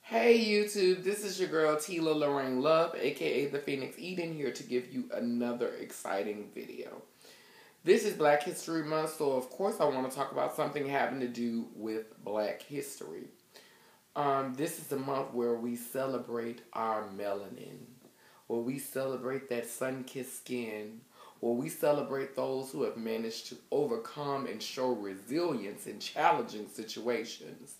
Hey YouTube, this is your girl Tila Lorraine Love, aka The Phoenix Eden, here to give you another exciting video. This is Black History Month, so of course I want to talk about something having to do with Black history. This is the month where we celebrate our melanin, where we celebrate that sun-kissed skin, where we celebrate those who have managed to overcome and show resilience in challenging situations.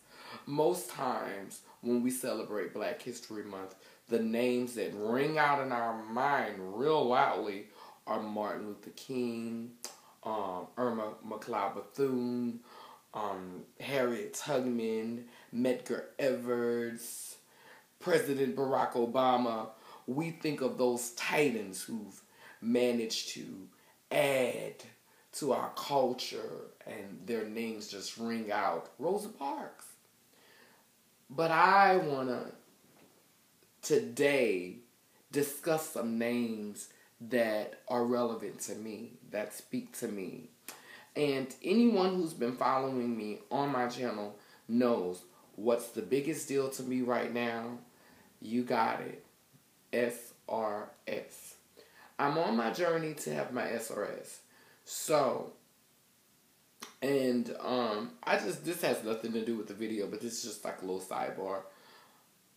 Most times when we celebrate Black History Month, the names that ring out in our mind real loudly are Martin Luther King, Irma McLeod Bethune, Harriet Tubman, Medgar Evers, President Barack Obama. We think of those titans who've managed to add to our culture and their names just ring out. Rosa Parks. But I want to today discuss some names that are relevant to me, that speak to me. And anyone who's been following me on my channel knows what's the biggest deal to me right now. You got it. SRS. I'm on my journey to have my SRS. So, and this has nothing to do with the video, but this is just like a little sidebar.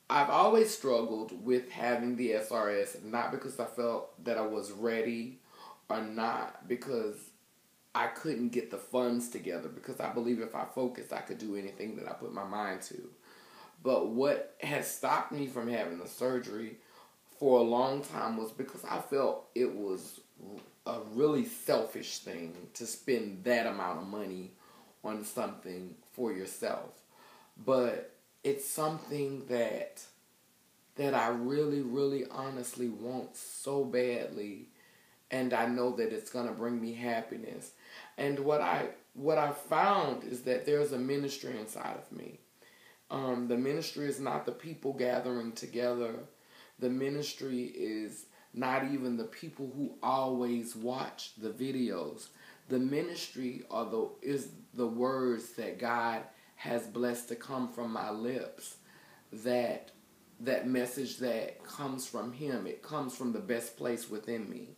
I've always struggled with having the SRS, not because I felt that I was ready or not because I couldn't get the funds together, because I believe if I focused, I could do anything that I put my mind to. But what has stopped me from having the surgery for a long time was because I felt it was a really selfish thing to spend that amount of money on something for yourself. But it's something that I really, really honestly want so badly, and I know that it's going to bring me happiness. And what I found is that there's a ministry inside of me. The ministry is not the people gathering together. The ministry is not even the people who always watch the videos. The ministry is the words that God has blessed to come from my lips. That message that comes from Him. It comes from the best place within me.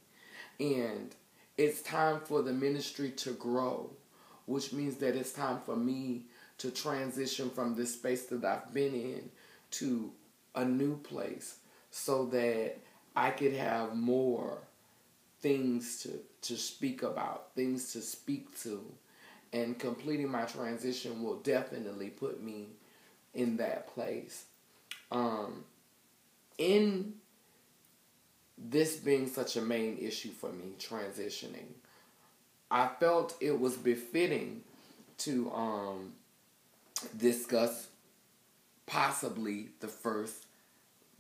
And it's time for the ministry to grow, which means that it's time for me to transition from this space that I've been in to a new place, so that I could have more things to speak about, things to speak to. And completing my transition will definitely put me in that place. In this being such a main issue for me, transitioning, I felt it was befitting to discuss possibly the first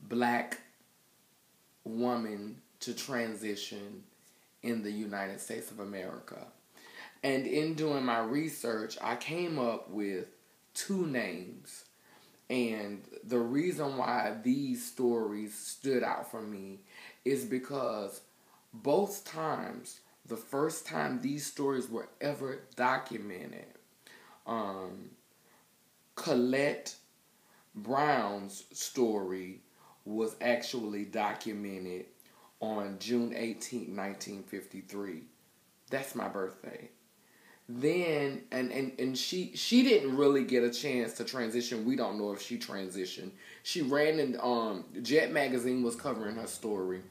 Black woman to transition in the United States of America. And in doing my research, I came up with two names. And the reason why these stories stood out for me is because both times, the first time these stories were ever documented, Colette Browns' story was actually documented on June 18, 1953. That's my birthday. Then, and she didn't really get a chance to transition. We don't know if she transitioned. She ran in, Jet Magazine was covering her story.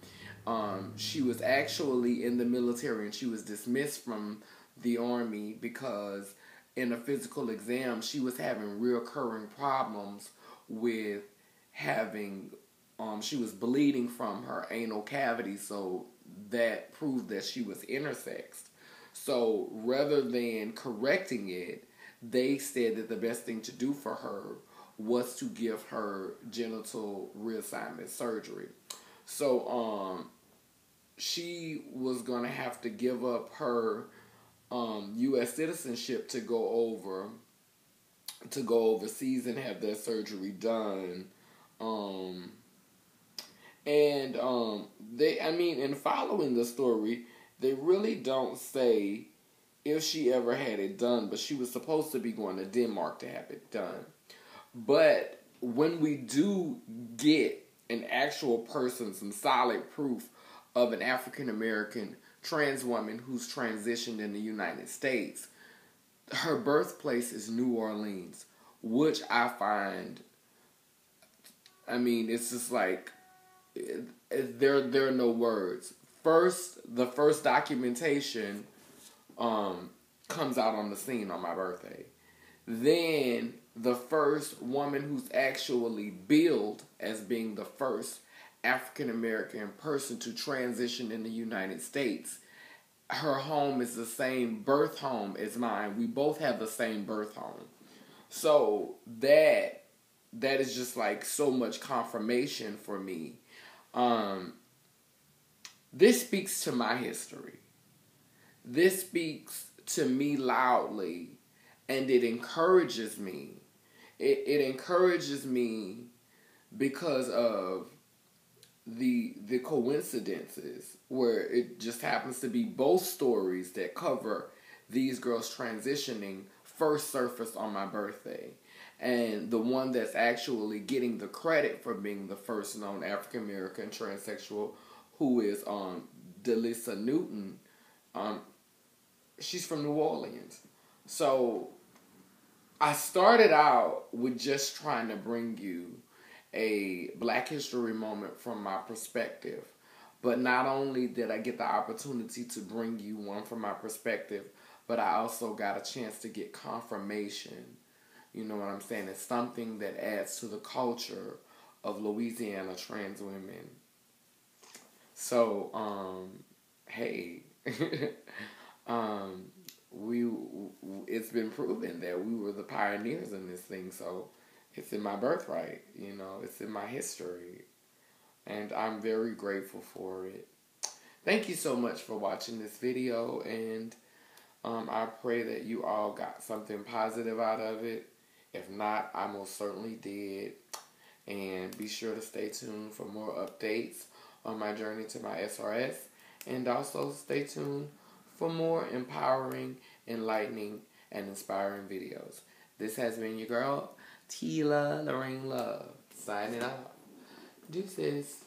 She was actually in the military, and she was dismissed from the Army because in a physical exam, she was having recurring problems with having, she was bleeding from her anal cavity, so that proved that she was intersexed. So rather than correcting it, they said that the best thing to do for her was to give her genital reassignment surgery. So she was going to have to give up her U.S. citizenship to go overseas and have that surgery done. In following the story, they really don't say if she ever had it done, but she was supposed to be going to Denmark to have it done. But when we do get an actual person, some solid proof of an African American trans woman who's transitioned in the United States, her birthplace is New Orleans, which I find, I mean, it's just like, there are no words. The first documentation comes out on the scene on my birthday. Then the first woman who's actually billed as being the first African American person to transition in the United States, her home is the same birth home as mine. We both have the same birth home. So that is just like so much confirmation for me. This speaks to my history. This speaks to me loudly, and it encourages me. It encourages me because of the coincidences where it just happens to be both stories that cover these girls transitioning first surfaced on my birthday. And the one that's actually getting the credit for being the first known African American transsexual, who is Delissa Newton, she's from New Orleans. So I started out with just trying to bring you a Black History moment from my perspective. But not only did I get the opportunity to bring you one from my perspective, but I also got a chance to get confirmation. You know what I'm saying? It's something that adds to the culture of Louisiana trans women. So, hey, it's been proven that we were the pioneers in this thing, so it's in my birthright, you know, it's in my history, and I'm very grateful for it. Thank you so much for watching this video, and I pray that you all got something positive out of it. If not, I most certainly did. And be sure to stay tuned for more updates on my journey to my SRS. And also stay tuned for more empowering, enlightening, and inspiring videos. This has been your girl, Tila Lorraine Love, signing off. Deuces.